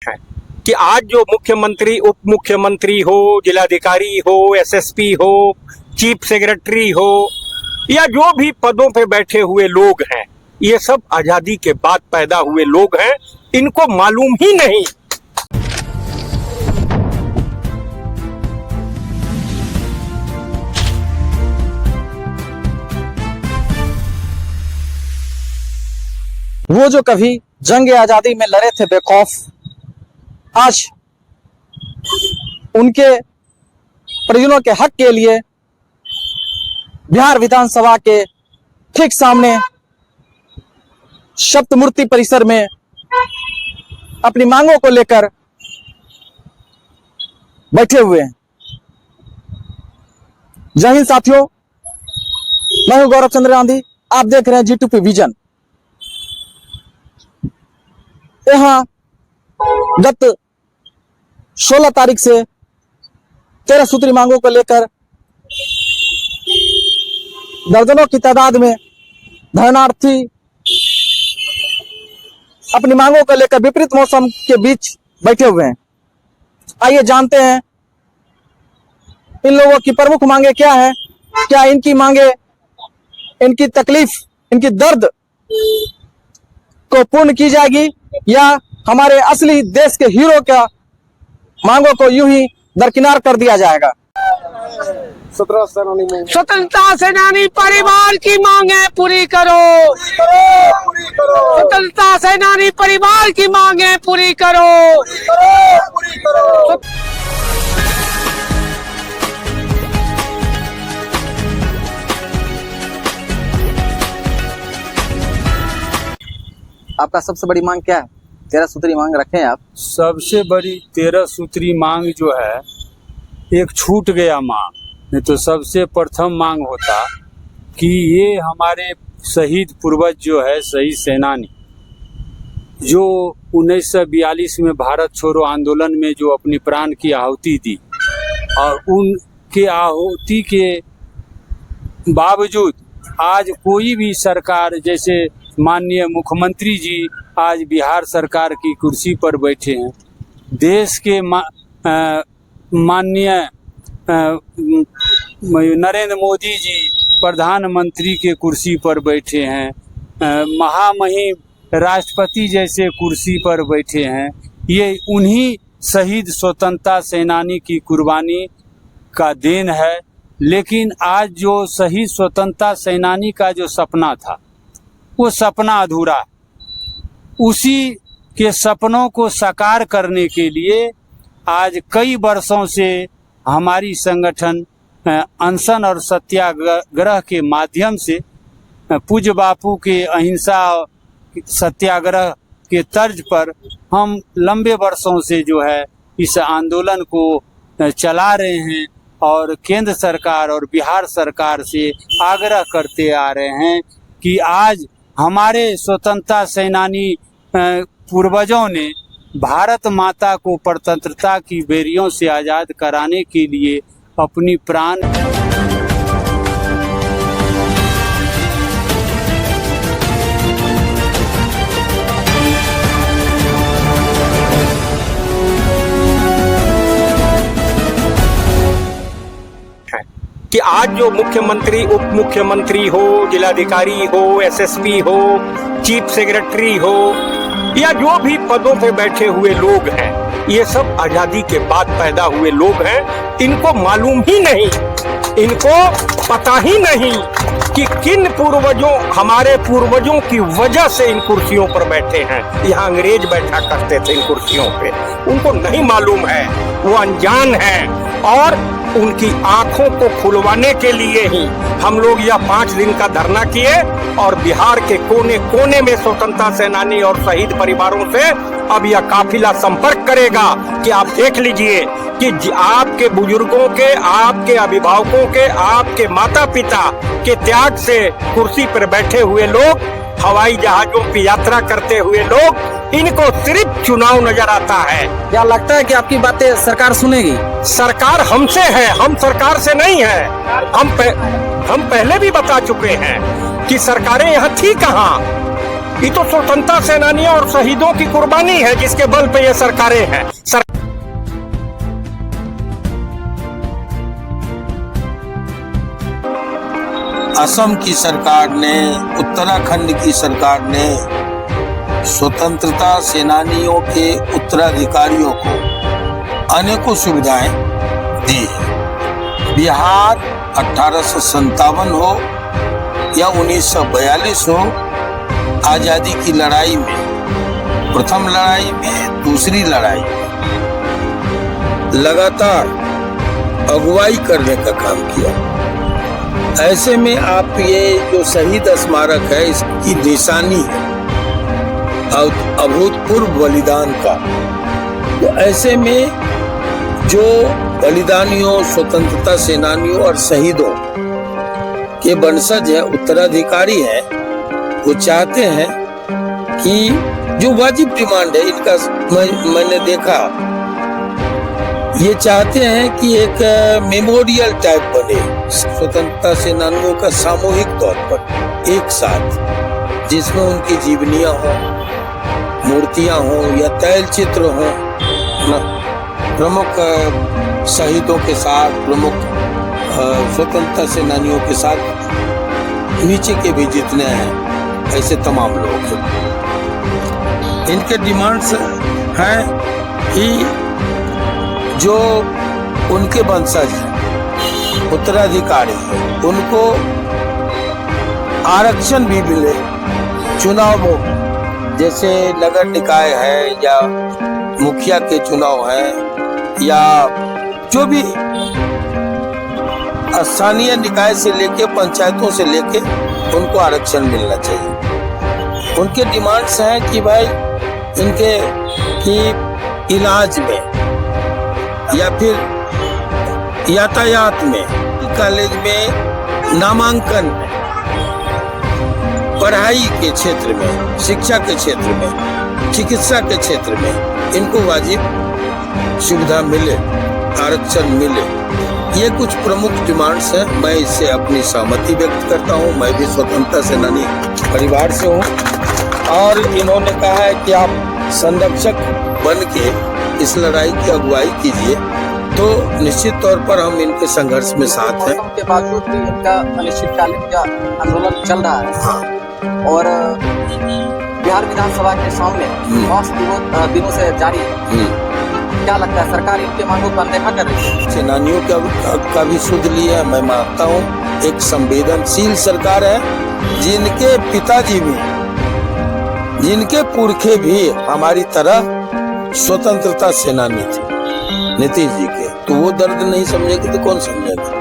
है कि आज जो मुख्यमंत्री, उप मुख्यमंत्री हो, जिलाधिकारी हो, एसएसपी हो, चीफ सेक्रेटरी हो या जो भी पदों पे बैठे हुए लोग हैं, ये सब आजादी के बाद पैदा हुए लोग हैं। इनको मालूम ही नहीं। वो जो कभी जंग आजादी में लड़े थे बेखौफ, आज उनके परिजनों के हक के लिए बिहार विधानसभा के ठीक सामने सप्तमूर्ति परिसर में अपनी मांगों को लेकर बैठे हुए हैं। जय हिंद साथियों, मैं हूं गौरव चंद्र गांधी। आप देख रहे हैं G2P विजन। यहां गत 16 तारीख से 13 सूत्री मांगों को लेकर दर्जनों की तादाद में धरनार्थी अपनी मांगों को लेकर विपरीत मौसम के बीच बैठे हुए हैं। आइए जानते हैं इन लोगों की प्रमुख मांगे क्या है। क्या इनकी मांगे, इनकी तकलीफ, इनकी दर्द को पूर्ण की जाएगी या हमारे असली देश के हीरो का मांगों को यूं ही दरकिनार कर दिया जाएगा। स्वतंत्रता सेनानी परिवार की मांगे पूरी करो। स्वतंत्रता सेनानी परिवार की मांगे पूरी करो। आपका सबसे बड़ी मांग क्या है? 13 सूत्री मांग रखे हैं आप। सबसे बड़ी 13 सूत्री मांग जो है, एक छूट गया मांग। नहीं तो सबसे प्रथम मांग होता कि ये हमारे शहीद पूर्वज जो है, शहीद सेनानी जो 1942 में भारत छोड़ो आंदोलन में जो अपनी प्राण की आहुति दी, और उनके आहुति के बावजूद आज कोई भी सरकार, जैसे माननीय मुख्यमंत्री जी आज बिहार सरकार की कुर्सी पर बैठे हैं, देश के माननीय नरेंद्र मोदी जी प्रधानमंत्री के कुर्सी पर बैठे हैं, महामहिम राष्ट्रपति जैसे कुर्सी पर बैठे हैं। ये उन्हीं शहीद स्वतंत्रता सेनानी की कुर्बानी का देन है। लेकिन आज जो शहीद स्वतंत्रता सेनानी का जो सपना था, वो सपना अधूरा है। उसी के सपनों को साकार करने के लिए आज कई वर्षों से हमारी संगठन अनशन और सत्याग्रह के माध्यम से पूज्य बापू के अहिंसा सत्याग्रह के तर्ज पर हम लंबे वर्षों से जो है इस आंदोलन को चला रहे हैं और केंद्र सरकार और बिहार सरकार से आग्रह करते आ रहे हैं कि आज हमारे स्वतंत्रता सेनानी पूर्वजों ने भारत माता को स्वतंत्रता की बेरियों से आज़ाद कराने के लिए अपनी प्राण कि आज जो मुख्यमंत्री, उप मुख्यमंत्री हो, जिलाधिकारी हो, एसएसपी हो, चीफ सेक्रेटरी हो या जो भी पदों पे बैठे हुए लोग हैं, ये सब आजादी के बाद पैदा हुए लोग हैं। इनको मालूम ही नहीं, इनको पता ही नहीं कि किन पूर्वजों, हमारे पूर्वजों की वजह से इन कुर्सियों पर बैठे हैं। यहाँ अंग्रेज बैठा करते थे इन कुर्सियों पे, उनको नहीं मालूम है, वो अनजान है। और उनकी आंखों को खुलवाने के लिए ही हम लोग यह 5 दिन का धरना किए और बिहार के कोने कोने में स्वतंत्रता सेनानी और शहीद परिवारों से अब यह काफिला संपर्क करेगा कि आप देख लीजिए कि आपके बुजुर्गों के, आपके अभिभावकों के, आपके माता पिता के त्याग से कुर्सी पर बैठे हुए लोग, हवाई जहाजों की यात्रा करते हुए लोग, इनको सिर्फ चुनाव नजर आता है। क्या लगता है कि आपकी बातें सरकार सुनेगी? सरकार हमसे है, हम सरकार से नहीं है। हम पहले भी बता चुके हैं कि सरकारें यहाँ थी कहाँ। ये तो स्वतंत्रता सेनानियों और शहीदों की कुर्बानी है जिसके बल पे ये सरकारें हैं। असम की सरकार ने, उत्तराखंड की सरकार ने स्वतंत्रता सेनानियों के उत्तराधिकारियों को अनेकों सुविधाएं दी है। बिहार 1857 हो या 1942 हो, आजादी की लड़ाई में, प्रथम लड़ाई में, दूसरी लड़ाई में लगातार अगुवाई करने का काम किया। ऐसे में आप ये जो शहीद स्मारक है इसकी निशानी है अभूतपूर्व बलिदान का। तो ऐसे में जो बलिदानियों, स्वतंत्रता सेनानियों और शहीदों के वंशज है, उत्तराधिकारी है, वो चाहते हैं कि जो वाजिब डिमांड है इनका, मैंने देखा, ये चाहते हैं कि एक मेमोरियल टाइप बने स्वतंत्रता सेनानियों का सामूहिक तौर पर एक साथ, जिसमें उनकी जीवनियां हों, मूर्तियां हों या तैलचित्र हों, प्रमुख शहीदों के साथ, प्रमुख स्वतंत्रता सेनानियों के साथ, नीचे के भी जितने हैं ऐसे तमाम लोग हैं। इनके डिमांड्स हैं कि जो उनके वंशज हैं, उत्तराधिकारी हैं, उनको आरक्षण भी मिले चुनावों, जैसे नगर निकाय है या मुखिया के चुनाव है या जो भी स्थानीय निकाय से लेके पंचायतों से लेके उनको आरक्षण मिलना चाहिए। उनके डिमांड्स हैं कि भाई इनके की इलाज में या फिर यातायात में, कॉलेज में, नामांकन में, पढ़ाई के क्षेत्र में, शिक्षा के क्षेत्र में, चिकित्सा के क्षेत्र में इनको वाजिब सुविधा मिले, आरक्षण मिले। ये कुछ प्रमुख डिमांड्स हैं। मैं इससे अपनी सहमति व्यक्त करता हूँ। मैं भी स्वतंत्रता सेनानी परिवार से हूँ और इन्होंने कहा है कि आप संरक्षक बन के इस लड़ाई की अगुवाई कीजिए, तो निश्चित तौर पर हम इनके संघर्ष में साथ हैं। के बावजूद भी इनका अनिश्चितकालीन का आंदोलन चल रहा है और बिहार विधानसभा के सामने 5 दिनों से जारी है। क्या लगता है, सरकार इनके मांगों पर अनदेखा कर रही है? सेनानियों का भी सुध लिया, मैं मानता हूँ। एक संवेदनशील सरकार है, जिनके पिताजी भी, जिनके पुरखे भी हमारी तरह स्वतंत्रता सेनानी थे, नीतीश जी के, तो वो दर्द नहीं समझेगी तो कौन समझेगा।